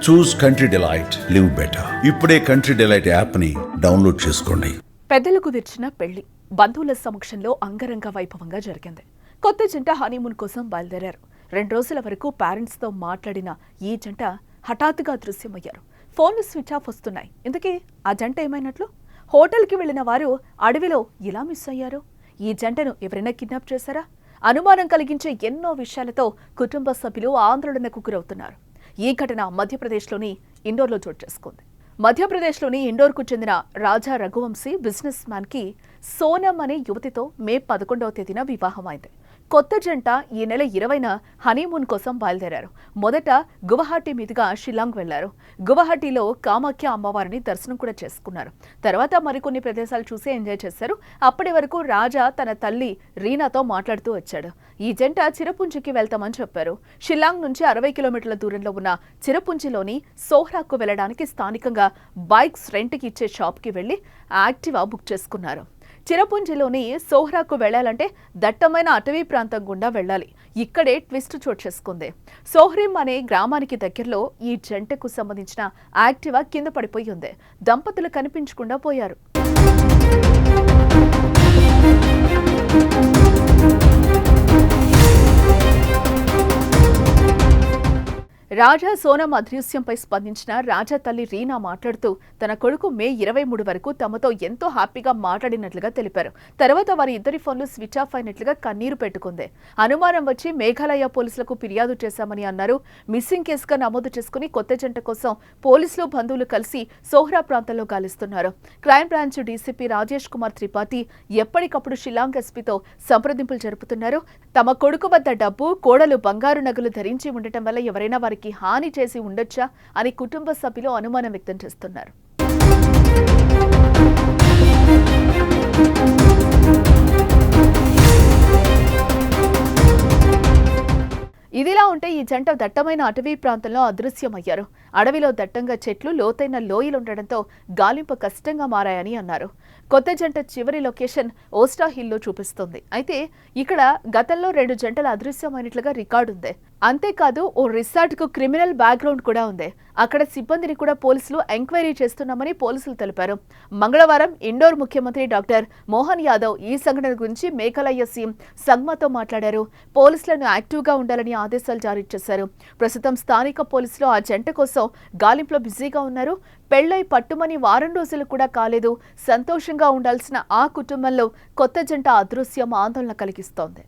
చూస్ country delight, live better. ఇప్పుడే country delight app ని download చేసుకోండి. పెద్దలు కుదిర్చిన పెళ్లి బంధువుల సమక్షంలో అంగరంగ వైభవంగా జరిగింది. కొత్త జంట హనీమూన్ కోసం బయలుదేరారు. 2 రోజుల వరకు పేరెంట్స్ తో మాట్లాడిన ఈ జంట హఠాత్తుగా దృశ్యమయ్యారు. ఫోన్లు స్విచ్ ఆఫ్ వస్తున్నాయి. ఇంతకీ ఆ జంట ఏమైనట్లు? హోటల్కి వెళ్లిన వారు అడవిలో ఇలా మిస్ అయ్యారు. ఈ జంటను ఎవరైనా కిడ్నాప్ చేశారా? అనుమానం కలిగించే ఎన్నో విషయాలతో కుటుంబ సభ్యులు ఆందోళనకు గురవుతున్నారు. ఈ ఘటన మధ్యప్రదేశ్లోని ఇండోర్లో చోటు చేసుకుంది. మధ్యప్రదేశ్లోని ఇండోర్కు చెందిన రాజా రఘువంశీ బిజినెస్ మ్యాన్ కి సోనం అనే యువతితో మే 11వ తేదీన వివాహమైంది. కొత్త జంట ఈ నెల 20న హనీమూన్ కోసం బయలుదేరారు. మొదట గువహాటీ మీదుగా షిల్లాంగ్ వెళ్లారు. గువహాటీలో కామాఖ్య అమ్మవారిని దర్శనం కూడా చేసుకున్నారు. తర్వాత మరికొన్ని ప్రదేశాలు చూసి ఎంజాయ్ చేశారు. అప్పటి వరకు రాజా తన తల్లి రీనాతో మాట్లాడుతూ వచ్చాడు. ఈ జంట చిరపుంజికి వెళ్తామని చెప్పారు. షిల్లాంగ్ నుంచి 60 కిలోమీటర్ల దూరంలో ఉన్న చిరపుంజిలోని సోహ్రాకు వెళ్లడానికి స్థానికంగా బైక్స్ రెంట్కి ఇచ్చే షాప్కి వెళ్లి యాక్టివా బుక్ చేసుకున్నారు. చిరపుంజిలోని సోహ్రాకు వెళ్లాలంటే దట్టమైన అటవీ ప్రాంతం గుండా వెళ్లాలి. ఇక్కడే ట్విస్ట్ చోటు చేసుకుంది. సోహ్రిం అనే గ్రామానికి దగ్గరలో ఈ జంటకు సంబంధించిన యాక్టివా కింద పడిపోయి ఉంది. దంపతులు కనిపించకుండా పోయారు. రాజా సోనం అదృశ్యంపై స్పందించిన రాజా తల్లి రీనా మాట్లాడుతూ తన కొడుకు మే 23 వరకు తమతో ఎంతో హ్యాపీగా మాట్లాడినట్లుగా తెలిపారు. తర్వాత వారి ఇద్దరి ఫోన్లు స్విచ్ ఆఫ్ అయినట్లుగా కన్నీరు పెట్టుకుంది. అనుమానం వచ్చి మేఘాలయ పోలీసులకు ఫిర్యాదు చేశామని అన్నారు. మిస్సింగ్ కేసుగా నమోదు చేసుకుని కొత్త జంట కోసం పోలీసులు బంధువులు కలిసి సోహ్రా ప్రాంతంలో గాలిస్తున్నారు. Crime branch DCP Rajesh Kumar Tripathi ఎప్పటికప్పుడు షిల్లాంగ్ ఎస్పీతో సంప్రదింపులు జరుపుతున్నారు. తమ కొడుకు వద్ద డబ్బు, కోడలు బంగారు నగలు ధరించి ఉండటం వల్ల ఎవరైనా వారికి హాని చేసి ఉండొచ్చా అని కుటుంబ సభ్యులు అనుమానం వ్యక్తం చేస్తున్నారు. ఇదిలా ఉంటే ఈ జంట దట్టమైన అటవీ ప్రాంతంలో అదృశ్యమయ్యారు. అడవిలో దట్టంగా చెట్లు, లోతైన లోయలుండటంతో గాలింపు కష్టంగా మారాయని అన్నారు. కొత్త జంట చివరి లొకేషన్ ఓస్టా హిల్లో చూపిస్తుంది. అయితే ఇక్కడ గతంలో 2 జంటలు అదృశ్యమైనట్లుగా రికార్డు ఉంది. అంతేకాదు ఓ రిసార్ట్కు క్రిమినల్ బ్యాక్గ్రౌండ్ కూడా ఉంది. అక్కడ సిబ్బందిని కూడా పోలీసులు ఎంక్వైరీ చేస్తున్నామని పోలీసులు తెలిపారు. మంగళవారం ఇండోర్ ముఖ్యమంత్రి డాక్టర్ మోహన్ యాదవ్ ఈ సంఘటన గురించి మేఘాలయ సీఎం సంగ్మాతో మాట్లాడారు. పోలీసులను యాక్టివ్గా ఉండాలని ఆదేశాలు జారీ చేశారు. ప్రస్తుతం స్థానిక పోలీసులు ఆ జంట కోసం గాలింపులో బిజీగా ఉన్నారు. పెళ్లై పట్టుమని 1 వారం రోజులు కూడా కాలేదు. సంతోషంగా ఉండాల్సిన ఆ కుటుంబంలో కొత్త జంట అదృశ్యం ఆందోళన కలిగిస్తోంది.